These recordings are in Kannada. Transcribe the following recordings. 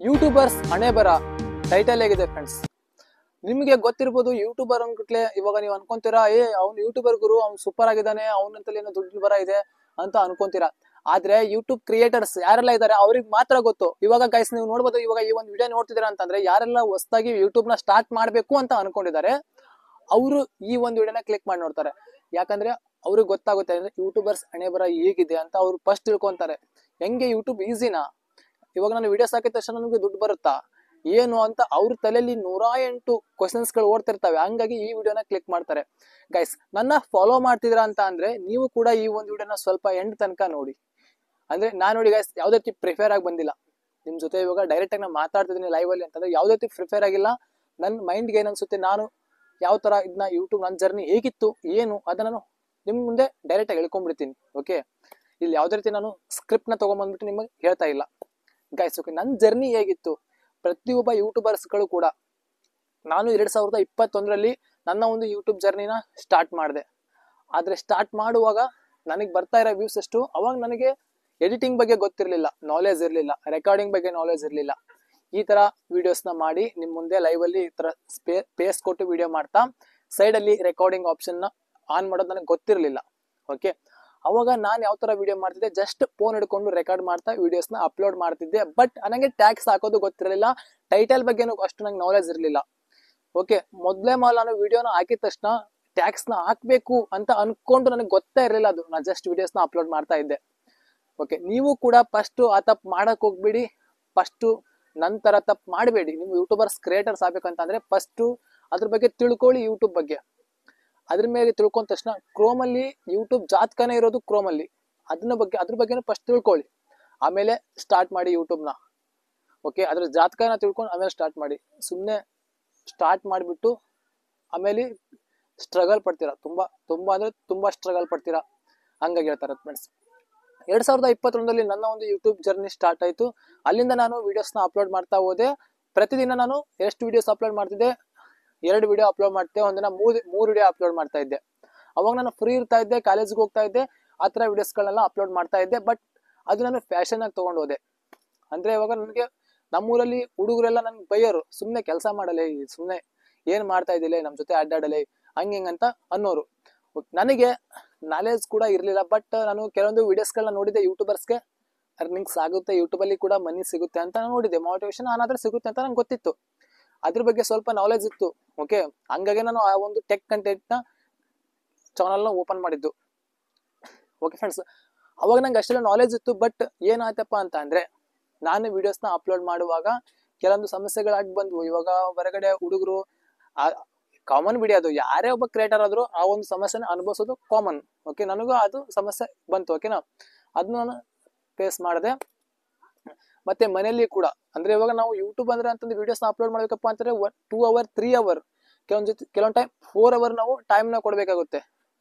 ಯೂಟ್ಯೂಬರ್ಸ್ ಹಣೆ ಬರ ಟೈಟಲ್ ಹೇಗಿದೆ ಫ್ರೆಂಡ್ಸ್. ನಿಮಗೆ ಗೊತ್ತಿರಬಹುದು ಯೂಟ್ಯೂಬರ್ ಅಂದ್ಬಿಟ್ಲೆ ಇವಾಗ ನೀವು ಅನ್ಕೊಂತೀರಾ ಅವ್ನು ಯೂಟ್ಯೂಬರ್ ಗುರು, ಅವ್ನು ಸೂಪರ್ ಆಗಿದ್ದಾನೆ, ಅವನಂತಲ್ಲಿ ಏನೋ ದುಡ್ಡು ಬರ ಇದೆ ಅಂತ ಅನ್ಕೊಂತೀರಾ. ಆದ್ರೆ ಯೂಟ್ಯೂಬ್ ಕ್ರಿಯೇಟರ್ಸ್ ಯಾರೆಲ್ಲ ಇದಾರೆ ಅವ್ರಿಗೆ ಮಾತ್ರ ಗೊತ್ತು. ಇವಾಗ ಗೈಸ್ ನೀವು ನೋಡ್ಬೋದು, ಇವಾಗ ಈ ಒಂದು ವಿಡಿಯೋ ನೋಡ್ತಿದ್ದೀರಾ ಅಂತಂದ್ರೆ ಯಾರೆಲ್ಲ ಹೊಸದಾಗಿ ಯೂಟ್ಯೂಬ್ ನ ಸ್ಟಾರ್ಟ್ ಮಾಡ್ಬೇಕು ಅಂತ ಅನ್ಕೊಂಡಿದ್ದಾರೆ ಅವರು ಈ ಒಂದು ವಿಡಿಯೋನ ಕ್ಲಿಕ್ ಮಾಡಿ ನೋಡ್ತಾರೆ. ಯಾಕಂದ್ರೆ ಅವ್ರಿಗೆ ಗೊತ್ತಾಗುತ್ತೆ ಅಂದ್ರೆ ಯೂಟ್ಯೂಬರ್ಸ್ ಹಣೆ ಬರ ಹೇಗಿದೆ ಅಂತ ಅವ್ರು ಫಸ್ಟ್ ತಿಳ್ಕೊಂತಾರೆ. ಹೆಂಗೆ ಯೂಟ್ಯೂಬ್ ಈಸಿನಾ, ಇವಾಗ ನಾನು ವಿಡಿಯೋಸ್ ಹಾಕಿದ ತಕ್ಷಣ ನಮಗೆ ದುಡ್ಡು ಬರುತ್ತಾ ಏನು ಅಂತ ಅವ್ರ ತಲೆಯಲ್ಲಿ 108 ಕ್ವಶನ್ಸ್ ಗಳು ಓಡ್ತಿರ್ತವೆ. ಹಂಗಾಗಿ ಈ ವಿಡಿಯೋನ ಕ್ಲಿಕ್ ಮಾಡ್ತಾರೆ. ಗೈಸ್, ನನ್ನ ಫಾಲೋ ಮಾಡ್ತಿದ್ರ ಅಂತ ಅಂದ್ರೆ ನೀವು ಕೂಡ ಈ ಒಂದು ವಿಡಿಯೋನ ಸ್ವಲ್ಪ ಎಂಡ್ ತನಕ ನೋಡಿ. ಅಂದ್ರೆ ನಾನು ನೋಡಿ ಗೈಸ್, ಯಾವ್ದೇ ರೀತಿ ಪ್ರಿಫೇರ್ ಆಗಿ ಬಂದಿಲ್ಲ ನಿಮ್ ಜೊತೆ. ಇವಾಗ ಡೈರೆಕ್ಟ್ ಆಗಿ ನಾನು ಮಾತಾಡ್ತಿದ್ದೀನಿ ಲೈವ್ ಅಲ್ಲಿ ಅಂತಂದ್ರೆ ಯಾವ್ದೇ ರೀತಿ ಪ್ರಿಫೇರ್ ಆಗಿಲ್ಲ. ನನ್ನ ಮೈಂಡ್ಗೆ ಏನ್ ಅನ್ಸುತ್ತೆ, ನಾನು ಯಾವ ತರ ಇದನ್ನ ಯೂಟ್ಯೂಬ್ ನನ್ನ ಜರ್ನಿ ಹೇಗಿತ್ತು ಏನು ಅದನ್ನ ನಾನು ನಿಮ್ ಮುಂದೆ ಡೈರೆಕ್ಟ್ ಆಗಿ ಹೇಳ್ಕೊಂಡ್ಬಿಡ್ತೀನಿ. ಓಕೆ, ಇಲ್ಲಿ ಯಾವ್ದೇ ರೀತಿ ನಾನು ಸ್ಕ್ರಿಪ್ಟ್ ನ ತಗೊಂಡ್ಬಂದ್ಬಿಟ್ಟು ನಿಮಗೆ ಹೇಳ್ತಾ ಇಲ್ಲ ಗೈಸ್. ಓಕೆ, ನನ್ನ ಜರ್ನಿ ಹೇಗಿತ್ತು, ಪ್ರತಿಯೊಬ್ಬ ಯೂಟ್ಯೂಬರ್ಸ್ ಗಳು ಕೂಡ ನಾನು 2021ರಲ್ಲಿ ನನ್ನ ಒಂದು ಯೂಟ್ಯೂಬ್ ಜರ್ನಿನ ಸ್ಟಾರ್ಟ್ ಮಾಡಿದೆ. ಆದ್ರೆ ಸ್ಟಾರ್ಟ್ ಮಾಡುವಾಗ ನನಗೆ ಬರ್ತಾ ಇರೋ ವ್ಯೂಸ್ ಎಷ್ಟು, ಅವಾಗ ನನಗೆ ಎಡಿಟಿಂಗ್ ಬಗ್ಗೆ ಗೊತ್ತಿರಲಿಲ್ಲ, ನಾಲೆಜ್ ಇರಲಿಲ್ಲ, ರೆಕಾರ್ಡಿಂಗ್ ಬಗ್ಗೆ ನಾಲೆಜ್ ಇರಲಿಲ್ಲ. ಈ ತರ ವಿಡಿಯೋಸ್ ನ ಮಾಡಿ ನಿಮ್ ಮುಂದೆ ಲೈವ್ ಅಲ್ಲಿ ಈ ತರ ಪೇಸ್ ಕೊಟ್ಟು ವಿಡಿಯೋ ಮಾಡ್ತಾ ಸೈಡ್ ಅಲ್ಲಿ ರೆಕಾರ್ಡಿಂಗ್ ಆಪ್ಷನ್ ನ ಆನ್ ಮಾಡೋದು ನನಗೆ ಗೊತ್ತಿರಲಿಲ್ಲ. ಓಕೆ, ಅವಾಗ ನಾನು ಯಾವ ತರ ವಿಡಿಯೋ ಮಾಡ್ತಿದ್ದೆ, ಜಸ್ಟ್ ಫೋನ್ ಹಿಡ್ಕೊಂಡು ರೆಕಾರ್ಡ್ ಮಾಡ್ತಾ ವಿಡಿಯೋಸ್ ನ ಅಪ್ಲೋಡ್ ಮಾಡ್ತಿದ್ದೆ. ಬಟ್ ನನಗೆ ಟ್ಯಾಕ್ಸ್ ಹಾಕೋದು ಗೊತ್ತಿರಲಿಲ್ಲ, ಟೈಟಲ್ ಬಗ್ಗೆನೂ ಅಷ್ಟು ನಂಗೆ ನಾಲೆಜ್ ಇರಲಿಲ್ಲ. ಓಕೆ, ಮೊದಲೇ ನಾನು ವಿಡಿಯೋನ ಹಾಕಿದ ತಕ್ಷಣ ಟ್ಯಾಕ್ಸ್ ನ ಹಾಕ್ಬೇಕು ಅಂತ ಅನ್ಕೊಂಡು ನನಗೆ ಗೊತ್ತೇ ಇರಲಿಲ್ಲ. ಅದು ನಾನು ಜಸ್ಟ್ ವಿಡಿಯೋಸ್ ನ ಅಪ್ಲೋಡ್ ಮಾಡ್ತಾ ಇದ್ದೆ. ಓಕೆ, ನೀವು ಕೂಡ ಫಸ್ಟ್ ಆ ತಪ್ಪು ಮಾಡಕ್ ಹೋಗ್ಬಿಡಿ. ಫಸ್ಟ್ ನಂತರ ತಪ್ಪು ಮಾಡಬೇಡಿ. ನೀವು ಯೂಟ್ಯೂಬರ್ಸ್ ಕ್ರಿಯೇಟರ್ಸ್ ಆಗ್ಬೇಕಂತಂದ್ರೆ ಫಸ್ಟ್ ಅದ್ರ ಬಗ್ಗೆ ತಿಳ್ಕೊಳ್ಳಿ. ಯೂಟ್ಯೂಬ್ ಬಗ್ಗೆ ಅದ್ರ ಮೇಲೆ ತಿಳ್ಕೊಂಡ ತಕ್ಷಣ ಕ್ರೋಮ್ ಅಲ್ಲಿ ಯೂಟ್ಯೂಬ್ ಜಾತಕನೇ ಇರೋದು ಕ್ರೋಮ್ ಅಲ್ಲಿ, ಅದ್ರ ಬಗ್ಗೆನೂ ಫಸ್ಟ್ ತಿಳ್ಕೊಳ್ಳಿ, ಆಮೇಲೆ ಸ್ಟಾರ್ಟ್ ಮಾಡಿ ಯೂಟ್ಯೂಬ್ ನ. ಓಕೆ, ಅದ್ರ ಜಾತಕನ ತಿಳ್ಕೊಂಡು ಆಮೇಲೆ ಸ್ಟಾರ್ಟ್ ಮಾಡಿ. ಸುಮ್ಮನೆ ಸ್ಟಾರ್ಟ್ ಮಾಡಿಬಿಟ್ಟು ಆಮೇಲೆ ಸ್ಟ್ರಗಲ್ ಪಡ್ತೀರಾ, ತುಂಬಾ ಅಂದ್ರೆ ತುಂಬಾ ಸ್ಟ್ರಗಲ್ ಪಡ್ತೀರಾ. ಹಂಗಾಗಿ ಹೇಳ್ತಾರೆ ಫ್ರೆಂಡ್ಸ್. 2021ರಲ್ಲಿ ನನ್ನ ಒಂದು ಯೂಟ್ಯೂಬ್ ಜರ್ನಿ ಸ್ಟಾರ್ಟ್ ಆಯ್ತು. ಅಲ್ಲಿಂದ ನಾನು ವಿಡಿಯೋಸ್ ನ ಅಪ್ಲೋಡ್ ಮಾಡ್ತಾ ಹೋದೆ. ಪ್ರತಿದಿನ ನಾನು ಎಷ್ಟು ವಿಡಿಯೋಸ್ ಅಪ್ಲೋಡ್ ಮಾಡ್ತಿದ್ದೆ, 2 ವಿಡಿಯೋ ಅಪ್ಲೋಡ್ ಮಾಡ್ತೇವೆ, ಒಂದಿನ 3 ವಿಡಿಯೋ ಅಪ್ಲೋಡ್ ಮಾಡ್ತಾ ಇದ್ದೆ. ಅವಾಗ ನಾನು ಫ್ರೀ ಇರ್ತಾ ಇದ್ದೆ, ಕಾಲೇಜ್ಗೆ ಹೋಗ್ತಾ ಇದ್ದೆ, ಆ ತರ ವಿಡಿಯೋಸ್ಗಳನ್ನೆಲ್ಲ ಅಪ್ಲೋಡ್ ಮಾಡ್ತಾ ಇದ್ದೆ. ಬಟ್ ಅದು ನಾನು ಫ್ಯಾಷನ್ ಆಗಿ ತಗೊಂಡು ಹೋದೆ. ಅಂದ್ರೆ ಇವಾಗ ನನಗೆ ನಮ್ಮೂರಲ್ಲಿ ಹುಡುಗರೆಲ್ಲ ನನ್ಗೆ ಬೈಯೋರು, ಸುಮ್ನೆ ಕೆಲಸ ಮಾಡಲೇ, ಸುಮ್ನೆ ಏನ್ ಮಾಡ್ತಾ ಇದ್ದಿಲ್ಲ, ನಮ್ ಜೊತೆ ಅಡ್ಡಾಡಲೇ ಹಂಗಿಂಗಂತ ಅನ್ನೋರು. ನನಗೆ ನಾಲೆಜ್ ಕೂಡ ಇರ್ಲಿಲ್ಲ. ಬಟ್ ನಾನು ಕೆಲವೊಂದು ವಿಡಿಯೋಸ್ಗಳನ್ನ ನೋಡಿದ್ದೆ, ಯೂಟ್ಯೂಬರ್ಸ್ಗೆ ಅರ್ನಿಂಗ್ಸ್ ಆಗುತ್ತೆ, ಯೂಟ್ಯೂಬ್ ಅಲ್ಲಿ ಕೂಡ ಮನಿ ಸಿಗುತ್ತೆ ಅಂತ ನೋಡಿದ್ದೆ, ಮೋಟಿವೇಶನ್ ಏನಾದ್ರೂ ಸಿಗುತ್ತೆ ಅಂತ ನಂಗೆ ಗೊತ್ತಿತ್ತು, ಅದ್ರ ಬಗ್ಗೆ ಸ್ವಲ್ಪ ನಾಲೆಜ್ ಇತ್ತು. ಓಕೆ, ಹಂಗಾಗಿ ನಾನು ಆ ಒಂದು ಟೆಕ್ ಕಂಟೆಂಟ್ ನ ಚಾನಲ್ ನ ಓಪನ್ ಮಾಡಿದ್ದು. ಓಕೆ ಫ್ರೆಂಡ್ಸ್, ಅವಾಗ ನಂಗೆ ಅಷ್ಟೆಲ್ಲ ನಾಲೆಜ್ ಇತ್ತು. ಬಟ್ ಏನಾಯ್ತಪ್ಪ ಅಂತ ಅಂದ್ರೆ ನಾನು ವಿಡಿಯೋಸ್ ನ ಅಪ್ಲೋಡ್ ಮಾಡುವಾಗ ಕೆಲವೊಂದು ಸಮಸ್ಯೆಗಳಾಗಿ ಬಂದ್ವು. ಇವಾಗ ಹೊರಗಡೆ ಹುಡುಗರು, ಕಾಮನ್ ವಿಡಿಯೋ, ಅದು ಯಾರೇ ಒಬ್ಬ ಕ್ರಿಯೇಟರ್ ಆದ್ರೂ ಆ ಒಂದು ಸಮಸ್ಯೆನ ಅನುಭವಿಸೋದು ಕಾಮನ್. ಓಕೆ, ನನಗೂ ಅದು ಸಮಸ್ಯೆ ಬಂತು. ಓಕೆನಾ, ಅದನ್ನ ನಾನು ಫೇಸ್ ಮಾಡಿದೆ. ಮತ್ತೆ ಮನೆಯಲ್ಲಿ ಕೂಡ ಅಂದ್ರೆ ಇವಾಗ ನಾವು ಯೂಟ್ಯೂಬ್ ಅಂದ್ರೆ ಅಂತಂದ್ರೆ ವಿಡಿಯೋಸ್ ನ ಅಪ್ಲೋಡ್ ಮಾಡ್ಬೇಕಪ್ಪ ಅಂತಂದ್ರೆ 2 ಅವರ್ 3 ಅವರ್, ಕೆಲವೊಂದು ಟೈಮ್ 4 ಅವರ್ ನಾವು ಟೈಮ್ ನ ಕೊಡ್ಬೇಕಾಗುತ್ತೆ.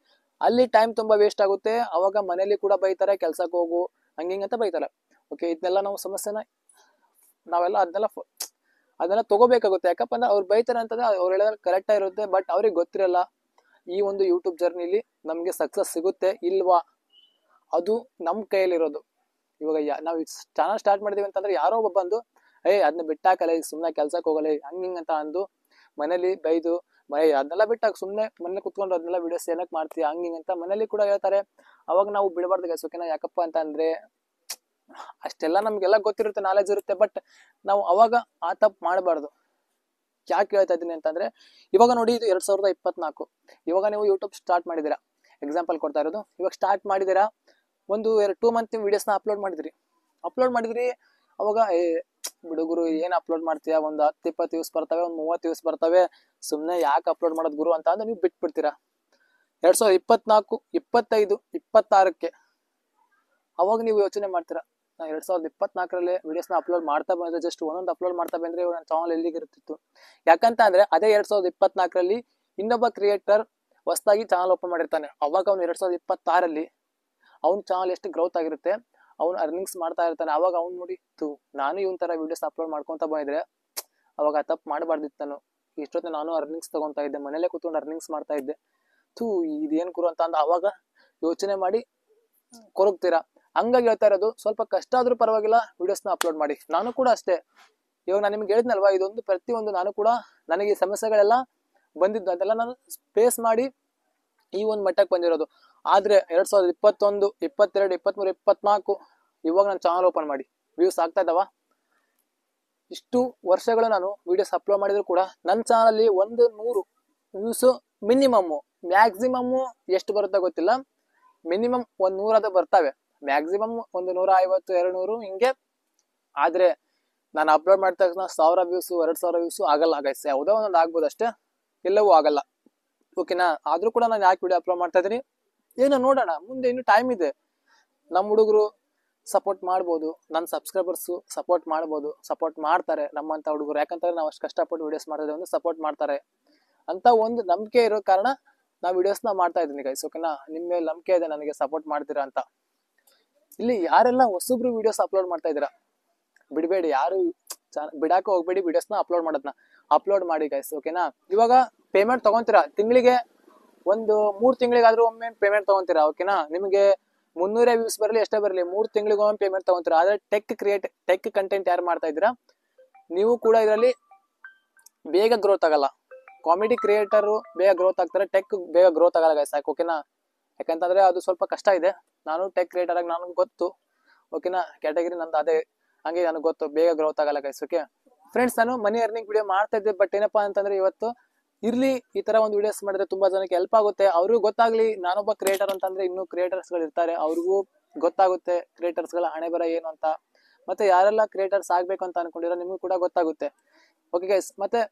ಅಲ್ಲಿ ಟೈಮ್ ತುಂಬಾ ವೇಸ್ಟ್ ಆಗುತ್ತೆ. ಅವಾಗ ಮನೇಲಿ ಕೂಡ ಬೈತಾರೆ, ಕೆಲ್ಸಕ್ಕೆ ಹೋಗು ಹಂಗಿಂಗಂತ ಬೈತಾರೆ. ಓಕೆ, ಇದನ್ನೆಲ್ಲ ನಾವು ಸಮಸ್ಯೆನ ನಾವೆಲ್ಲ ಅದನ್ನೆಲ್ಲ ತಗೋಬೇಕಾಗುತ್ತೆ. ಯಾಕಪ್ಪ ಅಂದ್ರೆ ಅವ್ರು ಬೈತಾರೆ ಅಂತಂದ್ರೆ ಅವ್ರು ಹೇಳೋದು ಕರೆಕ್ಟ್ ಆಗಿರುತ್ತೆ. ಬಟ್ ಅವ್ರಿಗೆ ಗೊತ್ತಿರಲ್ಲ ಈ ಒಂದು ಯೂಟ್ಯೂಬ್ ಜರ್ನಿಲಿ ನಮ್ಗೆ ಸಕ್ಸಸ್ ಸಿಗುತ್ತೆ ಇಲ್ವಾ, ಅದು ನಮ್ ಕೈಯಲ್ಲಿರೋದು. ಇವಾಗ ನಾವು ಚಾನಲ್ ಸ್ಟಾರ್ಟ್ ಮಾಡಿದೀವಿ ಅಂತಂದ್ರೆ ಯಾರೋ ಒಬ್ಬ ಬಂದು ಅದನ್ನ ಬಿಟ್ಟಾಕಲ್ಲ, ಸುಮ್ನೆ ಕೆಲ್ಸಕ್ಕೆ ಹೋಗಲ್ಲ ಹಂಗಿಂಗಂತ ಅಂದು ಮನೇಲಿ ಬೈದು ಅದನ್ನೆಲ್ಲ ಬಿಟ್ಟಾಗ ಸುಮ್ನೆ ಮನೇಲಿ ಕುತ್ಕೊಂಡು ಅದನ್ನೆಲ್ಲ ವಿಡಿಯೋಸ್ ಏನಕ್ಕೆ ಮಾಡ್ತೀಯ ಹಂಗಿಂಗಂತ ಮನೇಲಿ ಕೂಡ ಹೇಳ್ತಾರೆ. ಅವಾಗ ನಾವು ಬಿಡಬಾರ್ದು ಗೈಸ್. ಓಕೆನಾ, ಯಾಕಪ್ಪ ಅಂತ ಅಂದ್ರೆ ಅಷ್ಟೆಲ್ಲ ನಮ್ಗೆಲ್ಲ ಗೊತ್ತಿರುತ್ತೆ, ನಾಲೆಜ್ ಇರುತ್ತೆ. ಬಟ್ ನಾವು ಅವಾಗ ಆ ತಪ್ಪು ಮಾಡಬಾರ್ದು. ಯಾಕೆ ಹೇಳ್ತಾ ಇದ್ದೀನಿ ಅಂತಂದ್ರೆ ಇವಾಗ ನೋಡಿ, ಇದು 2024. ಇವಾಗ ನೀವು ಯೂಟ್ಯೂಬ್ ಸ್ಟಾರ್ಟ್ ಮಾಡಿದೀರಾ, ಎಕ್ಸಾಂಪಲ್ ಕೊಡ್ತಾ ಇರೋದು. ಇವಾಗ ಸ್ಟಾರ್ಟ್ ಮಾಡಿದೀರಾ, ಒಂದು 2 ಮಂತ್ ವಿಡಿಯೋಸ್ ನ ಅಪ್ಲೋಡ್ ಮಾಡಿದ್ರಿ. ಅವಾಗ ಹುಡುಗರು ಏನ್ ಅಪ್ಲೋಡ್ ಮಾಡ್ತೀಯಾ, ಒಂದು 10-20 ವ್ಯೂಸ್ ಬರ್ತವೆ, ಒಂದು 30 ವ್ಯೂಸ್ ಬರ್ತವೆ, ಸುಮ್ನೆ ಯಾಕೆ ಅಪ್ಲೋಡ್ ಮಾಡೋದು ಗುರು ಅಂತ ಅಂದ್ರೆ ನೀವು ಬಿಟ್ಬಿಡ್ತೀರಾ. 2024, 25, 26ಕ್ಕೆ ಅವಾಗ ನೀವು ಯೋಚನೆ ಮಾಡ್ತೀರಾ, ನಾ 2024ರಲ್ಲಿ ವಿಡಿಯೋಸ್ ನ ಅಪ್ಲೋಡ್ ಮಾಡ್ತಾ ಬಂದ್ರೆ, ಜಸ್ಟ್ ಒಂದೊಂದು ಅಪ್ಲೋಡ್ ಮಾಡ್ತಾ ಬಂದ್ರೆ ನನ್ನ ಚಾನಲ್ ಎಲ್ಲಿಗಿರುತ್ತಿತ್ತು. ಯಾಕಂತ ಅಂದ್ರೆ ಅದೇ 2024ರಲ್ಲಿ ಇನ್ನೊಬ್ಬ ಕ್ರಿಯೇಟರ್ ಹೊಸದಾಗಿ ಚಾನಲ್ ಓಪನ್ ಮಾಡಿರ್ತಾನೆ. ಅವಾಗ ಅವ್ನು 2026ರಲ್ಲಿ ಅವ್ನ ಚಾನಲ್ ಎಷ್ಟು ಗ್ರೋತ್ ಆಗಿರುತ್ತೆ, ಅವ್ನು ಅರ್ನಿಂಗ್ಸ್ ಮಾಡ್ತಾ ಇರ್ತಾನೆ. ಅವಾಗ ಅವ್ನು ನೋಡಿ, ನಾನು ಇವನ್ ತರ ವಿಡಿಯೋಸ್ ಅಪ್ಲೋಡ್ ಮಾಡ್ಕೊಂತ ಬಂದಿದ್ರೆ ಅವಾಗ ತಪ್ಪು ಮಾಡಬಾರ್ದಿತ್ತು. ನಾನು ಇಷ್ಟೊತ್ತು ನಾನು ಅರ್ನಿಂಗ್ಸ್ ತಗೊಂತಾ ಇದ್ದೆ, ಮನೇಲೆ ಕೂತ್ಕೊಂಡು ಅರ್ನಿಂಗ್ಸ್ ಮಾಡ್ತಾ ಇದ್ದೆ, ಇದೇನ್ ಗುರು ಅಂತ ಅಂದ ಅವಾಗ ಯೋಚನೆ ಮಾಡಿ ಕೊರಗ್ತೀರಾ. ಹಂಗಾಗಿ ಹೇಳ್ತಾ ಇರೋದು, ಸ್ವಲ್ಪ ಕಷ್ಟ ಆದ್ರೂ ಪರವಾಗಿಲ್ಲ ವಿಡಿಯೋಸ್ ನ ಅಪ್ಲೋಡ್ ಮಾಡಿ. ನಾನು ಕೂಡ ಅಷ್ಟೇ, ಇವಾಗ ನಾನು ನಿಮ್ಗೆ ಹೇಳಿದ್ನಲ್ವಾ, ಇದೊಂದು ಪ್ರತಿಯೊಂದು ನಾನು ಕೂಡ ನನಗೆ ಈ ಸಮಸ್ಯೆಗಳೆಲ್ಲ ಬಂದಿದ್ದು, ಅದೆಲ್ಲ ನಾನು ಫೇಸ್ ಮಾಡಿ ಈ ಒಂದು ಮಟ್ಟಕ್ಕೆ ಬಂದಿರೋದು. ಆದ್ರೆ 2021, 22, 23, 24 ಇವಾಗ ನಾನು ಚಾನಲ್ ಓಪನ್ ಮಾಡಿ ವ್ಯೂಸ್ ಆಗ್ತಾ ಇದಾವ. ಇಷ್ಟು ವರ್ಷಗಳು ನಾನು ವಿಡಿಯೋಸ್ ಅಪ್ಲೋಡ್ ಮಾಡಿದ್ರು ಕೂಡ ನನ್ನ ಚಾನಲ್ 100 ವ್ಯೂಸ್ ಮಿನಿಮಮ್, ಮ್ಯಾಕ್ಸಿಮಮ್ ಎಷ್ಟು ಬರುತ್ತಾ ಗೊತ್ತಿಲ್ಲ, ಮಿನಿಮಮ್ 100 ಬರ್ತವೆ, ಮ್ಯಾಕ್ಸಿಮಮ್ 150, 200 ಹಿಂಗೆ. ಆದ್ರೆ ನಾನು ಅಪ್ಲೋಡ್ ಮಾಡಿದ ತಕ್ಷಣ 1000 ವ್ಯೂಸ್, 2000 ವ್ಯೂಸ್ ಆಗಲ್ಲ ಗೈಸ್. ಯಾವುದೋ ಒಂದೊಂದು ಆಗ್ಬೋದು ಅಷ್ಟೇ, ಎಲ್ಲವೂ ಆಗಲ್ಲ. ಓಕೆನಾ? ಆದ್ರೂ ಕೂಡ ನಾನು ಯಾಕೆ ವಿಡಿಯೋ ಅಪ್ಲೋಡ್ ಮಾಡ್ತಾ ಇದೀನಿ, ಏನೋ ನೋಡೋಣ, ಮುಂದೆ ಇನ್ನು ಟೈಮ್ ಇದೆ. ನಮ್ಮ ಹುಡುಗರು ಸಪೋರ್ಟ್ ಮಾಡ್ಬೋದು, ನನ್ನ ಸಬ್ಸ್ಕ್ರೈಬರ್ಸು ಸಪೋರ್ಟ್ ಮಾಡ್ಬೋದು, ಸಪೋರ್ಟ್ ಮಾಡ್ತಾರೆ ನಮ್ಮಂತ ಹುಡುಗರು. ಯಾಕಂತಂದ್ರೆ ನಾವು ಅಷ್ಟು ಕಷ್ಟಪಟ್ಟು ವಿಡಿಯೋಸ್ ಮಾಡ್ತಾ ಇದ್ದೀವಿ, ಸಪೋರ್ಟ್ ಮಾಡ್ತಾರೆ ಅಂತ ಒಂದು ನಂಬಿಕೆ ಇರೋ ಕಾರಣ ನಾವು ವಿಡಿಯೋಸ್ನ ಮಾಡ್ತಾ ಇದ್ದೀನಿ ಗೈಸ್. ಓಕೆನಾ? ನಿಮ್ಮ ಮೇಲೆ ನಂಬಿಕೆ ಇದೆ ನನಗೆ, ಸಪೋರ್ಟ್ ಮಾಡ್ತೀರಾ ಅಂತ. ಇಲ್ಲಿ ಯಾರೆಲ್ಲ ಹೊಸಬ್ರು ವಿಡಿಯೋಸ್ ಅಪ್ಲೋಡ್ ಮಾಡ್ತಾ ಇದ್ದೀರಾ, ಬಿಡಬೇಡಿ, ಯಾರು ಬಿಡಾಕ ಹೋಗ್ಬೇಡಿ, ವಿಡಿಯೋಸ್ನ ಅಪ್ಲೋಡ್ ಮಾಡೋದನ್ನ ಅಪ್ಲೋಡ್ ಮಾಡಿ ಗೈಸ್. ಓಕೆನಾ? ಇವಾಗ ಪೇಮೆಂಟ್ ತಗೊಂತೀರಾ, ತಿಂಗಳಿಗೆ ಒಂದು 3 ತಿಂಗಳಿಗಾದ್ರೂ ಒಮ್ಮೆ ಪೇಮೆಂಟ್ ತಗೊಂತೀರಾ. ಓಕೆನಾ? ನಿಮಗೆ 300 ವ್ಯೂಸ್ ಬರಲಿ ಎಷ್ಟೇ ಬರಲಿ, 3 ತಿಂಗಳಿಗೊಮ್ಮೆ ಪೇಮೆಂಟ್ ತಗೊಂತೀರಾ. ಆದ್ರೆ ಟೆಕ್ ಕಂಟೆಂಟ್ ಯಾರು ಮಾಡ್ತಾ ಇದ್ದೀರಾ, ನೀವು ಕೂಡ ಇದರಲ್ಲಿ ಬೇಗ ಗ್ರೋತ್ ಆಗಲ್ಲ. ಕಾಮಿಡಿ ಕ್ರಿಯೇಟರ್ ಬೇಗ ಗ್ರೋತ್ ಆಗ್ತಾರೆ, ಟೆಕ್ ಬೇಗ ಗ್ರೋತ್ ಆಗಲ್ಲ ಗೈಸ್. ಓಕೆನಾ? ಯಾಕಂತಂದ್ರೆ ಅದು ಸ್ವಲ್ಪ ಕಷ್ಟ ಇದೆ. ನಾನು ಟೆಕ್ ಕ್ರಿಯೇಟರ್ ಆಗಿ ನನಗೆ ಗೊತ್ತು. ಓಕೆನಾ? ಕ್ಯಾಟಗರಿ ನಂದು ಅದೇ, ಹಂಗೆ ನನಗೆ ಗೊತ್ತು, ಬೇಗ ಗ್ರೋತ್ ಆಗಲ್ಲ ಗೈಸ್. ಓಕೆ ಫ್ರೆಂಡ್ಸ್, ನಾನು ಮನಿ ಅರ್ನಿಂಗ್ ವಿಡಿಯೋ ಮಾಡ್ತಾ ಇದ್ದೆ. ಬಟ್ ಏನಪ್ಪಾ ಅಂತಂದ್ರೆ ಇವತ್ತು ಇರ್ಲಿ, ಈ ತರ ಒಂದು ವಿಡಿಯೋಸ್ ಮಾಡಿದ್ರೆ ತುಂಬಾ ಜನಕ್ಕೆ ಹೆಲ್ಪ್ ಆಗುತ್ತೆ, ಅವ್ರಿಗೂ ಗೊತ್ತಾಗ್ಲಿ ನಾನೊಬ್ಬ ಕ್ರಿಯೇಟರ್ ಅಂತಂದ್ರೆ ಇನ್ನೂ ಕ್ರಿಯೇಟರ್ಸ್ ಗಳು ಇರ್ತಾರೆ, ಅವ್ರಿಗೂ ಗೊತ್ತಾಗುತ್ತೆ ಕ್ರಿಯೇಟರ್ಸ್ ಗಳ ಹಣೆ ಬರ ಏನು ಅಂತ. ಮತ್ತೆ ಯಾರೆಲ್ಲ ಕ್ರಿಯೇಟರ್ಸ್ ಆಗ್ಬೇಕು ಅಂತ ಅನ್ಕೊಂಡಿರೋ ನಿಮಗೂ ಕೂಡ ಗೊತ್ತಾಗುತ್ತೆ. ಓಕೆ ಗೈಸ್, ಮತ್ತೆ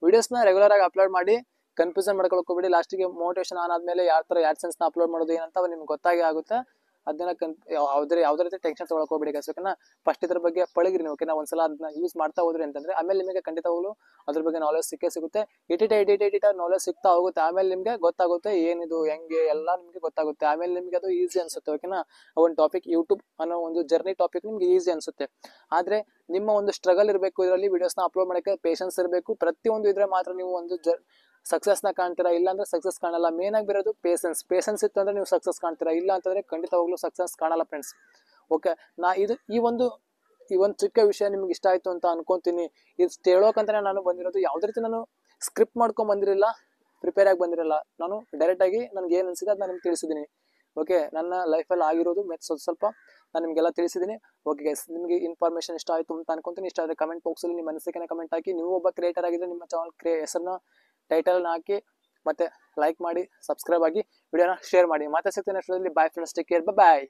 ವಿಡಿಯೋಸ್ನ ರೆಗ್ಯುಲರ್ ಆಗಿ ಅಪ್ಲೋಡ್ ಮಾಡಿ, ಕನ್ಫ್ಯೂಷನ್ ಮಾಡ್ಕೊಳಕ್ ಹೋಗ್ಬೇಡಿ. ಲಾಸ್ಟಿಗೆ ಮೋಟಿವೇಶನ್ ಆನ್ ಆದ್ಮೇಲೆ ಯಾವ ತರ AdSense ನ ಅಪ್ಲೋಡ್ ಮಾಡೋದು ಏನಂತ ನಿಮ್ಗೆ ಗೊತ್ತಾಗಿ ಆಗುತ್ತೆ. ಅದನ್ನ ಯಾವ್ದೇ ರೀತಿ ಟೆನ್ಷನ್ ತಗೊಳಕ್ ಹೋಗ್ಬೇಡಿ ಗೈಸ್. ಓಕೆನಾ? ಫಸ್ಟ್ ಇದ್ರ ಬಗ್ಗೆ ಪಳಗಿರಿ ನೀವು. ಓಕೆನಾ? ಒಂದ್ಸಲ ಅದನ್ನ ಯೂಸ್ ಮಾಡ್ತಾ ಹೋದ್ರಿ ಅಂತಂದ್ರೆ ಆಮೇಲೆ ನಿಮಗೆ ಖಂಡಿತವಾಗ್ಲೂ ಅದ್ರ ಬಗ್ಗೆ ನಾಲೆಜ್ ಸಿಗುತ್ತೆ. ಎಡಿಟ್ ನಾಲೆಜ್ ಸಿಗ್ತಾ ಹೋಗುತ್ತೆ. ಆಮೇಲೆ ನಿಮ್ಗೆ ಗೊತ್ತಾಗುತ್ತೆ ಏನಿದು ಹೆಂಗೆ ಎಲ್ಲ ನಿಮ್ಗೆ ಗೊತ್ತಾಗುತ್ತೆ. ಆಮೇಲೆ ನಿಮ್ಗೆ ಅದು ಈಸಿ ಅನ್ಸುತ್ತೆ. ಓಕೆನಾ? ಒಂದು ಟಾಪಿಕ್, ಯೂಟ್ಯೂಬ್ ಅನ್ನೋ ಒಂದು ಜರ್ನಿ ಟಾಪಿಕ್ ನಿಮ್ಗೆ ಈಸಿ ಅನ್ಸುತ್ತೆ. ಆದ್ರೆ ನಿಮ್ಮ ಒಂದು ಸ್ಟ್ರಗಲ್ ಇರಬೇಕು, ಇದರಲ್ಲಿ ವಿಡಿಯೋಸ್ನ ಅಪ್ಲೋಡ್ ಮಾಡಕ್ಕೆ ಪೇಷನ್ಸ್ ಇರಬೇಕು. ಪ್ರತಿಯೊಂದು ಇದ್ರೆ ಮಾತ್ರ ನೀವು ಒಂದು ಸಕ್ಸಸ್ ನ ಕಾಣ್ತೀರಾ, ಇಲ್ಲ ಅಂದ್ರೆ ಸಕ್ಸಸ್ ಕಾಣಲ್ಲ. ಮೇನ್ ಆಗಿ ಬರೋದು ಪೇಷನ್ಸ್ ಇತ್ತು ಅಂದ್ರೆ ನೀವು ಸಕ್ಸಸ್ ಕಾಣ್ತೀರಾ, ಇಲ್ಲ ಅಂತಂದ್ರೆ ಖಂಡಿತವಾಗ್ಲೂ ಸಕ್ಸಸ್ ಕಾಣಲ್ಲ ಫ್ರೆಂಡ್ಸ್. ಓಕೆ, ಈ ಒಂದು ಚಿಕ್ಕ ವಿಷಯ ನಿಮ್ಗೆ ಇಷ್ಟ ಆಯ್ತು ಅಂತ ಅನ್ಕೊಂತೀನಿ. ಇದು ಹೇಳೋಕಂತಾನೆ ನಾನು ಬಂದಿರೋದು, ಯಾವ್ದೇ ರೀತಿ ನಾನು ಸ್ಕ್ರಿಪ್ಟ್ ಮಾಡ್ಕೊಂಡ್ ಬಂದಿರಲಿಲ್ಲ, ಪ್ರಿಪೇರ್ ಆಗಿ ಬಂದಿರಲ್ಲ. ನಾನು ಡೈರೆಕ್ಟ್ ಆಗಿ ನನ್ಗೆ ಏನ್ ಅನ್ಸಿದೆ ಅದನ್ನ ನಿಮ್ಗೆ ತಿಳಿಸಿದೀನಿ. ಓಕೆ, ನನ್ನ ಲೈಫಲ್ಲಿ ಆಗಿರೋದು ಸ್ವಲ್ಪ ನಾನು ನಿಮ್ಗೆಲ್ಲ ತಿಳಿಸಿದೀನಿ. ಓಕೆ ಗೈಸ್, ನಿಮ್ಗೆ ಇನ್ಫಾರ್ಮೇಶನ್ ಇಷ್ಟ ಆಯ್ತು ಅಂತ ಅನ್ಕೊಂತೀನಿ. ಇಷ್ಟ ಆದ್ರೆ ಕಮೆಂಟ್ ಬಾಕ್ಸ್ ಅಲ್ಲಿ ನಿಮ್ಮ ಅನಿಸಿಕೆನ ಕಮೆಂಟ್ ಹಾಕಿ. ನೀವು ಒಬ್ಬ ಕ್ರಿಯೇಟರ್ ಆಗಿದ್ರೆ ನಿಮ್ಮ ಚಾನಲ್ ಹೆಸರನ್ನ ಟೈಟಲ್ ಹಾಕಿ, ಮತ್ತೆ ಲೈಕ್ ಮಾಡಿ, ಸಬ್ಸ್ಕ್ರೈಬ್ ಆಗಿ, ವಿಡಿಯೋನ ಶೇರ್ ಮಾಡಿ. ಮತ್ತೆ ಸಿಗ್ತೀನಿ ನೆಕ್ಸ್ಟ್ ವಿಡಿಯೋದಲ್ಲಿ. By friends, take care, bye.